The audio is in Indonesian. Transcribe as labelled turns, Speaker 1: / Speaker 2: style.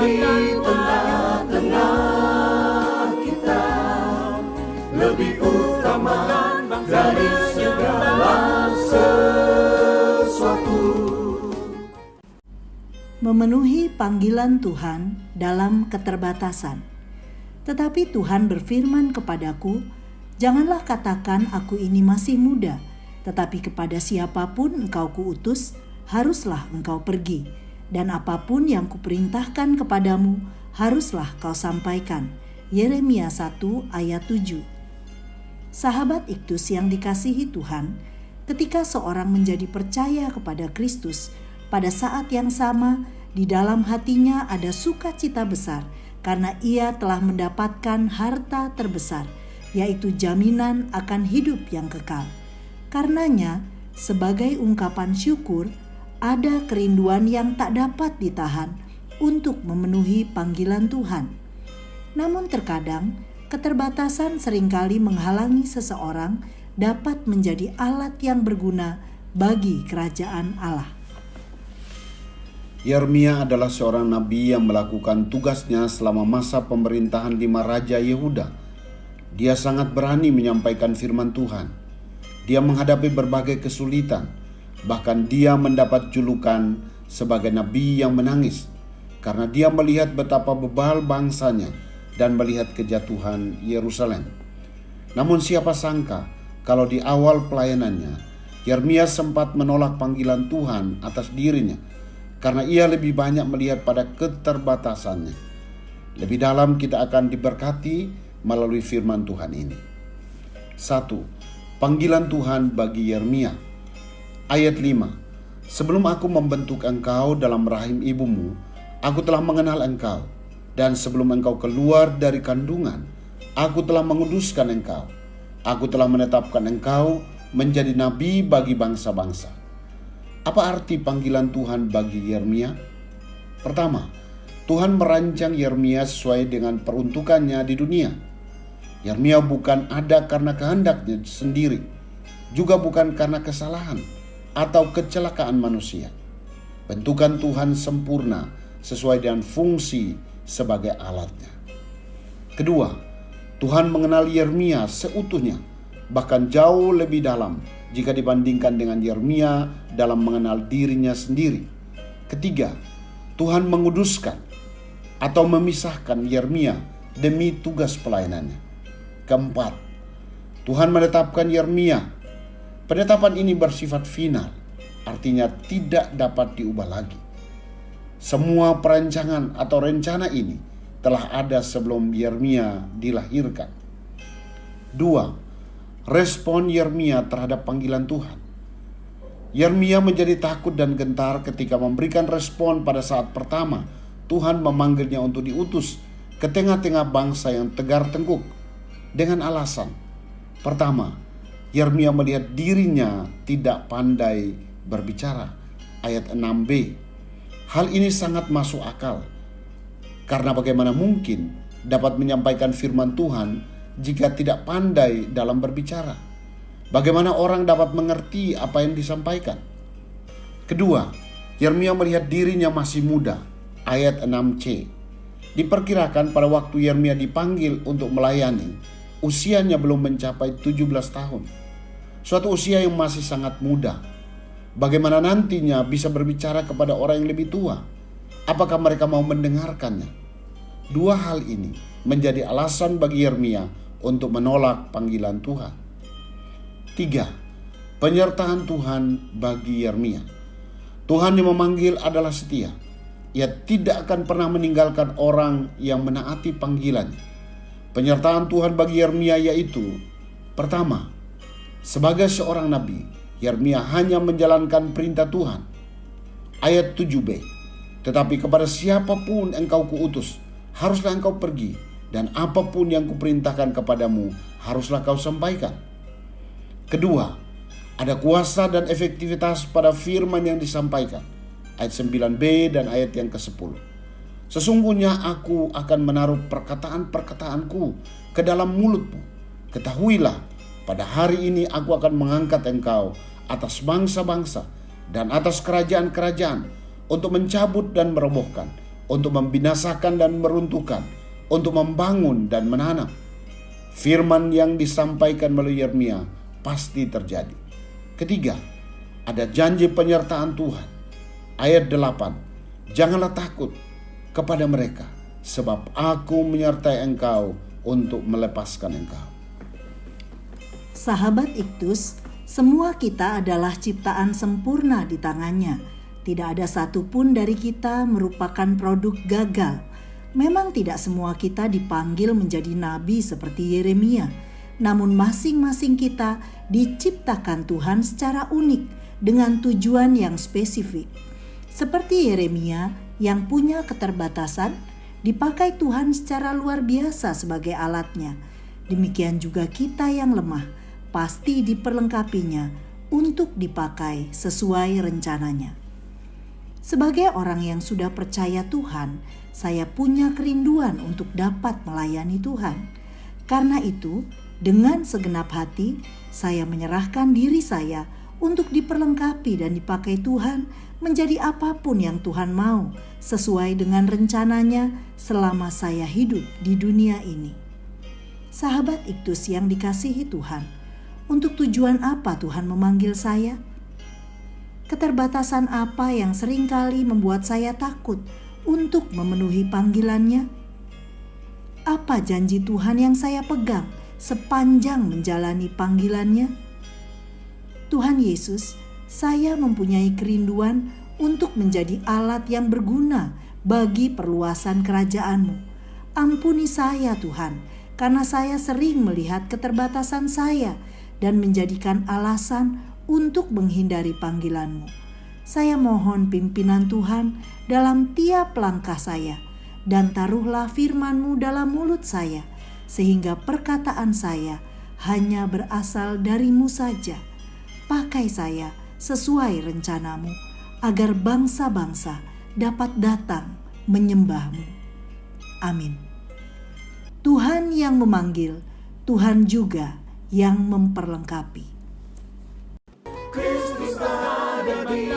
Speaker 1: di tengah-tengah kita, lebih utama dari segala sesuatu.
Speaker 2: Memenuhi panggilan Tuhan dalam keterbatasan. Tetapi Tuhan berfirman kepadaku, janganlah katakan aku ini masih muda, tetapi kepada siapapun engkau kuutus, haruslah engkau pergi. Dan apapun yang kuperintahkan kepadamu, haruslah kau sampaikan. Yeremia 1 ayat 7. Sahabat Iktus yang dikasihi Tuhan, ketika seorang menjadi percaya kepada Kristus, pada saat yang sama di dalam hatinya ada sukacita besar, karena ia telah mendapatkan harta terbesar, yaitu jaminan akan hidup yang kekal. Karenanya, sebagai ungkapan syukur, ada kerinduan yang tak dapat ditahan untuk memenuhi panggilan Tuhan. Namun terkadang, keterbatasan seringkali menghalangi seseorang dapat menjadi alat yang berguna bagi kerajaan Allah.
Speaker 3: Yeremia adalah seorang nabi yang melakukan tugasnya selama masa pemerintahan 5 raja Yehuda. Dia sangat berani menyampaikan firman Tuhan. Dia menghadapi berbagai kesulitan. Bahkan dia mendapat julukan sebagai nabi yang menangis karena dia melihat betapa bebal bangsanya dan melihat kejatuhan Yerusalem. Namun siapa sangka kalau di awal pelayanannya Yeremia sempat menolak panggilan Tuhan atas dirinya karena ia lebih banyak melihat pada keterbatasannya. Lebih dalam kita akan diberkati melalui firman Tuhan ini. 1. Panggilan Tuhan bagi Yeremia. Ayat 5. Sebelum aku membentuk engkau dalam rahim ibumu, aku telah mengenal engkau. Dan sebelum engkau keluar dari kandungan, aku telah menguduskan engkau. Aku telah menetapkan engkau menjadi nabi bagi bangsa-bangsa. Apa arti panggilan Tuhan bagi Yeremia? Pertama, Tuhan merancang Yeremia sesuai dengan peruntukannya di dunia. Yeremia bukan ada karena kehendaknya sendiri, juga bukan karena kesalahan atau kecelakaan manusia. Bentukan Tuhan sempurna sesuai dengan fungsi sebagai alatnya. Kedua, Tuhan mengenal Yeremia seutuhnya, bahkan jauh lebih dalam jika dibandingkan dengan Yeremia dalam mengenal dirinya sendiri. Ketiga, Tuhan menguduskan atau memisahkan Yeremia demi tugas pelayanannya. Keempat, Tuhan menetapkan Yeremia. Penetapan ini bersifat final, artinya tidak dapat diubah lagi. Semua perancangan atau rencana ini telah ada sebelum Yeremia dilahirkan. 2. Respon Yeremia terhadap panggilan Tuhan. Yeremia menjadi takut dan gentar ketika memberikan respon pada saat pertama Tuhan memanggilnya untuk diutus ke tengah-tengah bangsa yang tegar tengkuk dengan alasan. Pertama, Yeremia melihat dirinya tidak pandai berbicara. Ayat 6b. Hal ini sangat masuk akal. Karena bagaimana mungkin dapat menyampaikan firman Tuhan jika tidak pandai dalam berbicara? Bagaimana orang dapat mengerti apa yang disampaikan? Kedua, Yeremia melihat dirinya masih muda. Ayat 6c. Diperkirakan pada waktu Yeremia dipanggil untuk melayani, usianya belum mencapai 17 tahun. Suatu usia yang masih sangat muda. Bagaimana nantinya bisa berbicara kepada orang yang lebih tua? Apakah mereka mau mendengarkannya? Dua hal ini menjadi alasan bagi Yeremia untuk menolak panggilan Tuhan. 3. Penyertaan Tuhan bagi Yeremia. Tuhan yang memanggil adalah setia. Ia tidak akan pernah meninggalkan orang yang menaati panggilannya. Penyertaan Tuhan bagi Yeremia yaitu: pertama, sebagai seorang nabi, Yeremia hanya menjalankan perintah Tuhan. Ayat 7b. Tetapi kepada siapapun engkau kuutus, haruslah engkau pergi, dan apapun yang kuperintahkan kepadamu, haruslah kau sampaikan. Kedua, ada kuasa dan efektivitas pada firman yang disampaikan. Ayat 9b dan ayat yang ke-10. Sesungguhnya aku akan menaruh perkataan-perkataanku ke dalam mulutmu. Ketahuilah, pada hari ini aku akan mengangkat engkau atas bangsa-bangsa dan atas kerajaan-kerajaan untuk mencabut dan merobohkan, untuk membinasakan dan meruntuhkan, untuk membangun dan menanam. Firman yang disampaikan melalui Yeremia pasti terjadi. Ketiga, ada janji penyertaan Tuhan. Ayat 8, janganlah takut kepada mereka, sebab aku menyertai engkau untuk melepaskan engkau.
Speaker 2: Sahabat Iktus, semua kita adalah ciptaan sempurna di tangannya. Tidak ada satupun dari kita merupakan produk gagal. Memang tidak semua kita dipanggil menjadi nabi seperti Yeremia, namun masing-masing kita diciptakan Tuhan secara unik dengan tujuan yang spesifik. Seperti Yeremia yang punya keterbatasan, dipakai Tuhan secara luar biasa sebagai alatnya. Demikian juga kita yang lemah, pasti diperlengkapinya untuk dipakai sesuai rencananya. Sebagai orang yang sudah percaya Tuhan, saya punya kerinduan untuk dapat melayani Tuhan. Karena itu, dengan segenap hati, saya menyerahkan diri saya untuk diperlengkapi dan dipakai Tuhan menjadi apapun yang Tuhan mau, sesuai dengan rencananya selama saya hidup di dunia ini. Sahabat Iktus yang dikasihi Tuhan, untuk tujuan apa Tuhan memanggil saya? Keterbatasan apa yang seringkali membuat saya takut untuk memenuhi panggilannya? Apa janji Tuhan yang saya pegang sepanjang menjalani panggilannya? Tuhan Yesus, saya mempunyai kerinduan untuk menjadi alat yang berguna bagi perluasan kerajaan-Mu. Ampuni saya Tuhan, karena saya sering melihat keterbatasan saya dan menjadikan alasan untuk menghindari panggilan-Mu. Saya mohon pimpinan Tuhan dalam tiap langkah saya, dan taruhlah firman-Mu dalam mulut saya, sehingga perkataan saya hanya berasal dari-Mu saja. Pakai saya sesuai rencana-Mu, agar bangsa-bangsa dapat datang menyembah-Mu. Amin. Tuhan yang memanggil, Tuhan juga yang memperlengkapi.
Speaker 1: Kristus ada di